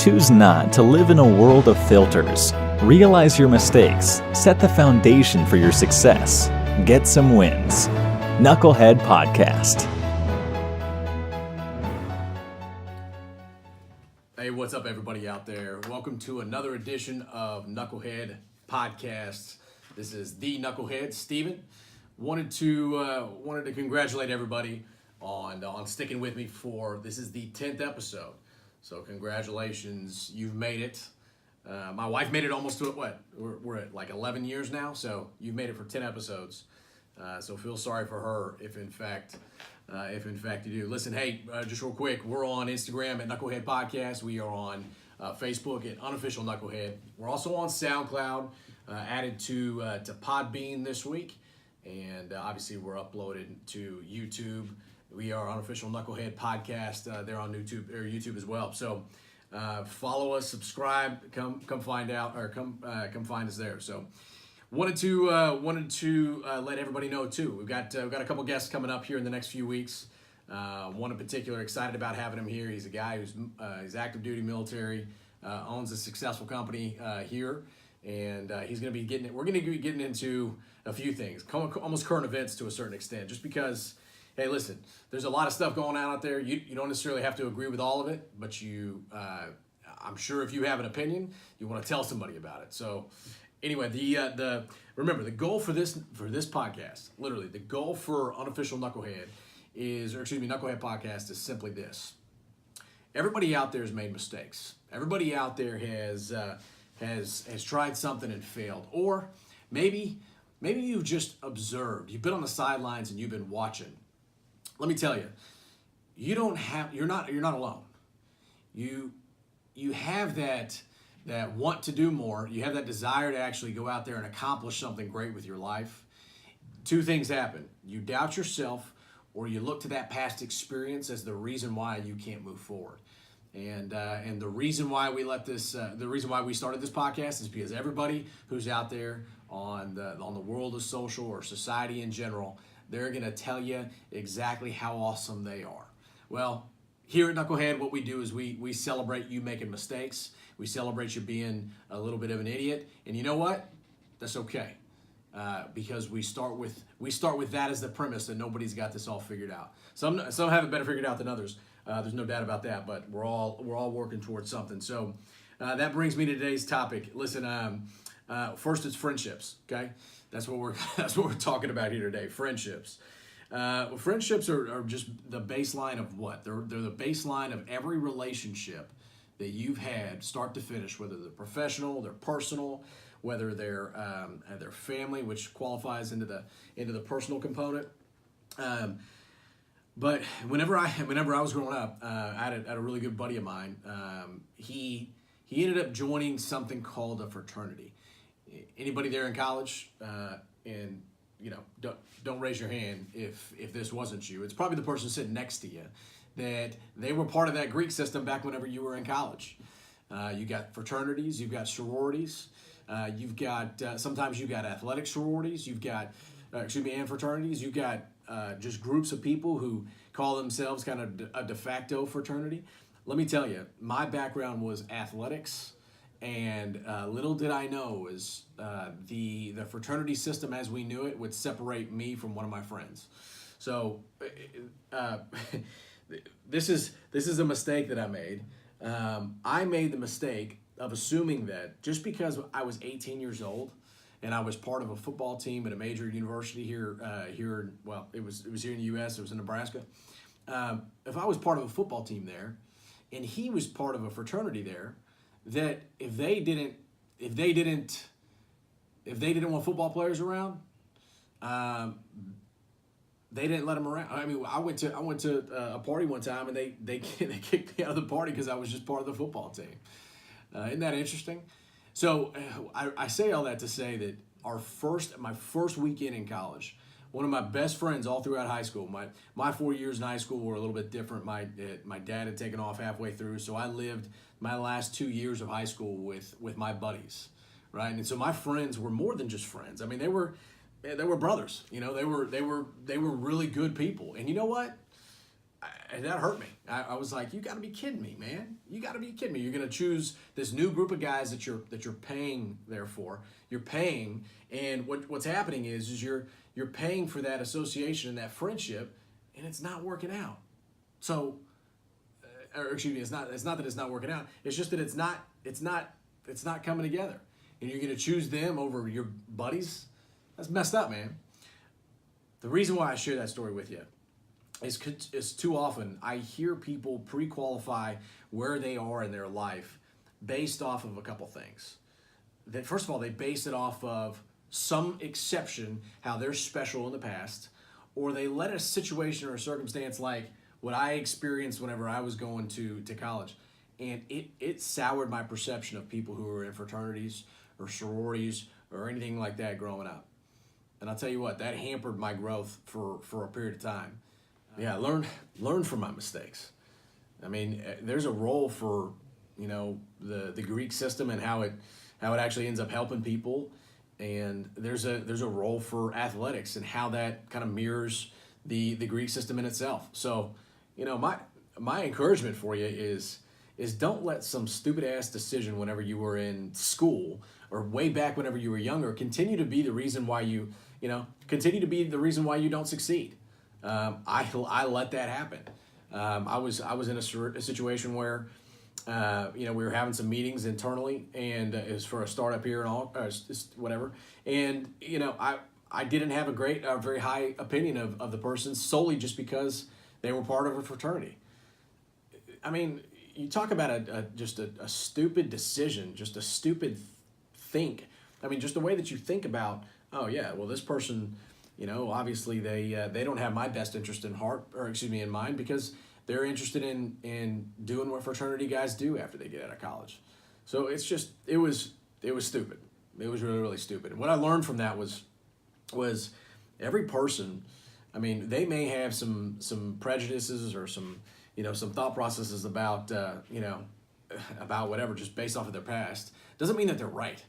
choose not to live in a world of filters. Realize your mistakes. Set the foundation for your success. Get some wins. Knucklehead Podcast. Hey, what's up, everybody out there? Welcome to another edition of Knucklehead Podcast. This is the Knucklehead, Steven. Wanted to congratulate everybody on sticking with me for this is the 10th episode. So congratulations, you've made it. My wife made it almost to it. What we're at like 11 years now. So you've made it for 10 episodes. So feel sorry for her if in fact you do. Listen, hey, just real quick, we're on Instagram at Knucklehead Podcast. We are on Facebook at Unofficial Knucklehead. We're also on SoundCloud, added to Podbean this week, and obviously we're uploaded to YouTube. We are Unofficial Knucklehead Podcast. They're on YouTube as well. So follow us, subscribe, come find out, or come find us there. So wanted to let everybody know too. We've got a couple guests coming up here in the next few weeks. One in particular, excited about having him here. He's a guy who's he's active duty military, owns a successful company here, and he's going to be getting it. We're going to be getting into a few things, almost current events to a certain extent, just because. Hey, listen, there's a lot of stuff going on out there. You don't necessarily have to agree with all of it, but I'm sure if you have an opinion, you want to tell somebody about it. So anyway, remember the goal for this podcast, literally the goal for Unofficial Knucklehead Knucklehead Podcast is simply this. Everybody out there has made mistakes. Everybody out there has tried something and failed, or maybe you've just observed. You've been on the sidelines and you've been watching. Let me tell you, you're not alone. You have that want to do more. You have that desire to actually go out there and accomplish something great with your life. Two things happen. You doubt yourself, or you look to that past experience as the reason why you can't move forward. And the reason why we started this podcast is because everybody who's out there on the world of social or society in general, they're going to tell you exactly how awesome they are. Well, here at Knucklehead, what we do is we celebrate you making mistakes. We celebrate you being a little bit of an idiot. And you know what? That's okay. Because we start with that as the premise that nobody's got this all figured out. Some have it better figured out than others. There's no doubt about that, but we're all working towards something. So that brings me to today's topic. Listen, first it's friendships, okay? That's what we're talking about here today. Friendships. Friendships are just the baseline of what? They're the baseline of every relationship that you've had, start to finish, whether they're professional, they're personal, whether they're family, which qualifies into the personal component. But whenever I was growing up, I had a really good buddy of mine. He ended up joining something called a fraternity. Anybody there in college, and don't raise your hand if this wasn't you. It's probably the person sitting next to you that they were part of that Greek system back whenever you were in college. You got fraternities, you've got sororities, you've got sometimes you've got athletic sororities, you've got and fraternities. You've got just groups of people who call themselves kind of a de facto fraternity. Let me tell you, my background was athletics. And little did I know is the fraternity system as we knew it would separate me from one of my friends. So this is a mistake that I made. I made the mistake of assuming that just because I was 18 years old and I was part of a football team at a major university here, it was here in the U.S. It was in Nebraska. If I was part of a football team there, and he was part of a fraternity there, that if they didn't want football players around, they didn't let them around. I mean, I went to a party one time and they kicked me out of the party because I was just part of the football team. Isn't that interesting? So I say all that to say that my first weekend in college, one of my best friends all throughout high school. My 4 years in high school were a little bit different. My dad had taken off halfway through, so I lived my last 2 years of high school with my buddies, right? And so my friends were more than just friends. I mean, they were brothers. They were really good people. And you know what? that hurt me. I was like, you got to be kidding me, man. You got to be kidding me. You're going to choose this new group of guys that you're paying there for. You're paying, and what's happening is you're paying for that association and that friendship, and it's not working out. So, or excuse me, it's not that it's not working out. It's just that it's not coming together, and you're going to choose them over your buddies. That's messed up, man. The reason why I share that story with you is too often I hear people pre-qualify where they are in their life based off of a couple things. That first of all, they base it off of some exception, how they're special in the past, or they let a situation or a circumstance like what I experienced whenever I was going to college, and it soured my perception of people who were in fraternities or sororities or anything like that growing up. And I'll tell you what, that hampered my growth for a period of time. Yeah, learn from my mistakes. I mean, there's a role for, the Greek system and how it actually ends up helping people, and there's a role for athletics and how that kind of mirrors the Greek system in itself. So, my encouragement for you is don't let some stupid ass decision whenever you were in school or way back whenever you were younger continue to be the reason why you don't succeed. I let that happen. I was in a situation where, we were having some meetings internally, and it was for a startup here and all, whatever. And I didn't have a very high opinion of the person solely just because they were part of a fraternity. I mean, you talk about just a stupid decision, just a stupid think. I mean, just the way that you think about, oh yeah, well this person, obviously they don't have my best interest in mind, because they're interested in doing what fraternity guys do after they get out of college. So it was stupid. It was really, really stupid. And what I learned from that was every person, I mean, they may have some prejudices or some thought processes about whatever, just based off of their past. Doesn't mean that they're right.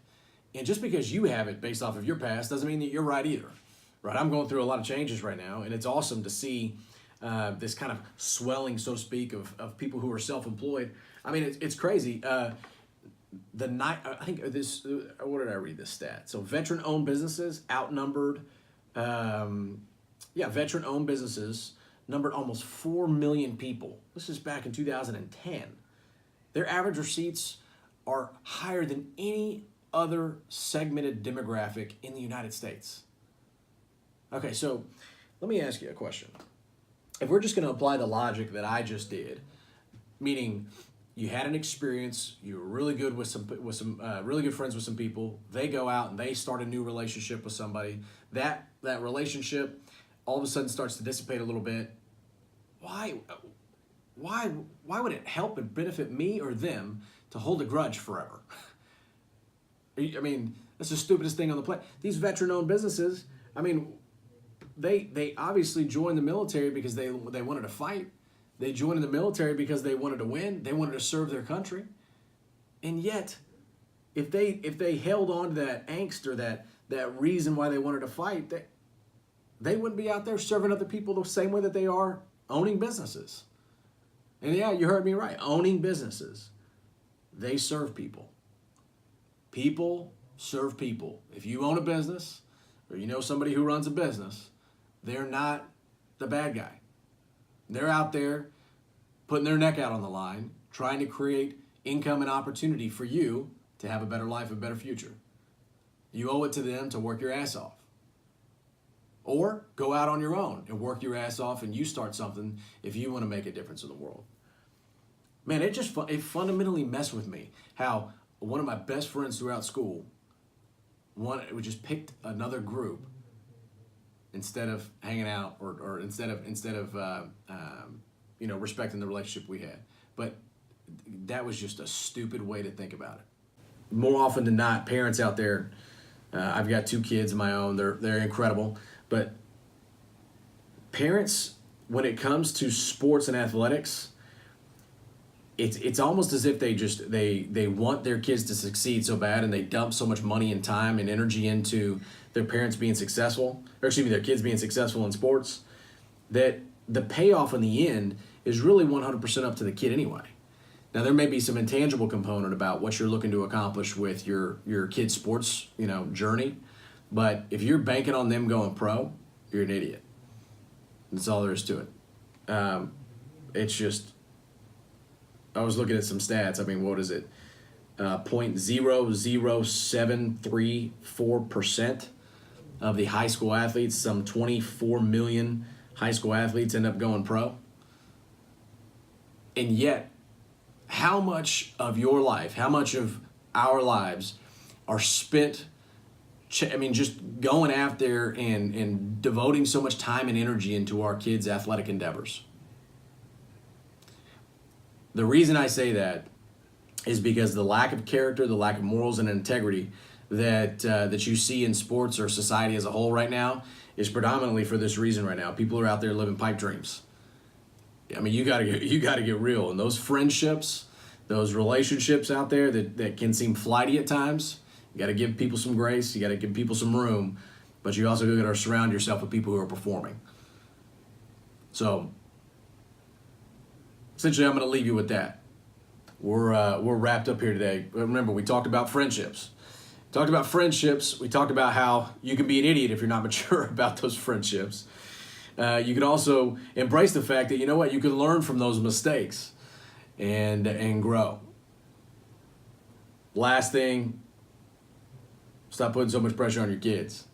And just because you have it based off of your past doesn't mean that you're right either. Right? I'm going through a lot of changes right now, and it's awesome to see this kind of swelling, so to speak, of people who are self-employed. I mean, it's crazy. I think where did I read this stat? So veteran-owned businesses outnumbered, veteran-owned businesses numbered almost 4 million people. This is back in 2010. Their average receipts are higher than any other segmented demographic in the United States. Okay, so let me ask you a question. If we're just going to apply the logic that I just did, meaning you had an experience, you were really good with some really good friends with some people, they go out and they start a new relationship with somebody, that relationship all of a sudden starts to dissipate a little bit. Why would it help and benefit me or them to hold a grudge forever? I mean, that's the stupidest thing on the planet. These veteran-owned businesses, I mean, they obviously joined the military because they wanted to fight. They joined the military because they wanted to win. They wanted to serve their country. And yet, if they held on to that angst or that reason why they wanted to fight, they wouldn't be out there serving other people the same way that they are owning businesses. And yeah, you heard me right. Owning businesses. They serve people. People serve people. If you own a business or you know somebody who runs a business, they're not the bad guy. They're out there putting their neck out on the line, trying to create income and opportunity for you to have a better life, a better future. You owe it to them to work your ass off. Or go out on your own and work your ass off and you start something if you want to make a difference in the world. Man, it fundamentally messed with me how one of my best friends throughout school we just picked another group instead of hanging out or instead of respecting the relationship we had. But that was just a stupid way to think about it. More often than not, parents out there, I've got 2 kids of my own. They're incredible. But parents, when it comes to sports and athletics, it's almost as if they want their kids to succeed so bad, and they dump so much money and time and energy into their parents being successful, or their kids being successful in sports, that the payoff in the end is really 100% up to the kid anyway. Now, there may be some intangible component about what you're looking to accomplish with your kid's sports, journey. But if you're banking on them going pro, you're an idiot. That's all there is to it. It's just, I was looking at some stats. I mean, what is it? 0.00734% of the high school athletes, some 24 million high school athletes end up going pro. And yet, how much of your life, how much of our lives are spent, just going out there and devoting so much time and energy into our kids' athletic endeavors? The reason I say that is because the lack of character, the lack of morals and integrity that you see in sports or society as a whole right now is predominantly for this reason right now. People are out there living pipe dreams. I mean, you gotta get real. And those friendships, those relationships out there that can seem flighty at times, you gotta give people some grace, you gotta give people some room, but you also gotta surround yourself with people who are performing. So essentially, I'm gonna leave you with that. We're wrapped up here today. Remember, we talked about friendships. We talked about how you can be an idiot if you're not mature about those friendships. You can also embrace the fact that, you know what, you can learn from those mistakes and grow. Last thing, stop putting so much pressure on your kids.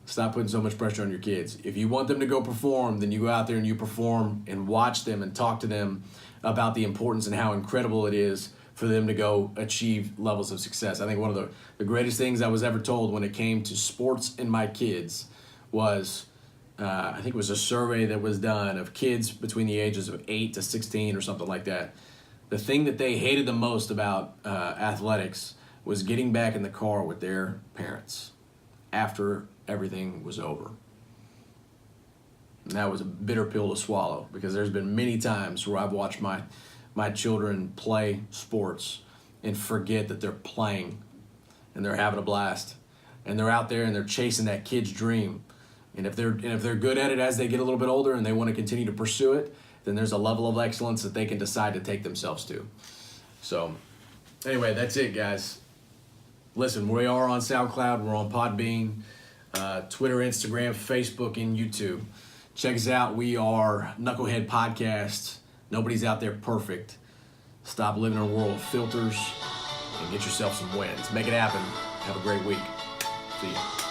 Stop putting so much pressure on your kids. If you want them to go perform, then you go out there and you perform and watch them and talk to them about the importance and how incredible it is for them to go achieve levels of success. I think one of the greatest things I was ever told when it came to sports and my kids was, I think it was a survey that was done of kids between the ages of 8 to 16 or something like that. The thing that they hated the most about athletics was getting back in the car with their parents after everything was over. And that was a bitter pill to swallow, because there's been many times where I've watched my children play sports and forget that they're playing and they're having a blast and they're out there and they're chasing that kid's dream. And if they're good at it as they get a little bit older and they want to continue to pursue it, then there's a level of excellence that they can decide to take themselves to. So anyway, that's it, guys. Listen, we are on SoundCloud, we're on Podbean, Twitter, Instagram, Facebook, and YouTube. Check us out. We are Knucklehead Podcast. Nobody's out there perfect. Stop living in a world of filters and get yourself some wins. Make it happen. Have a great week. See ya.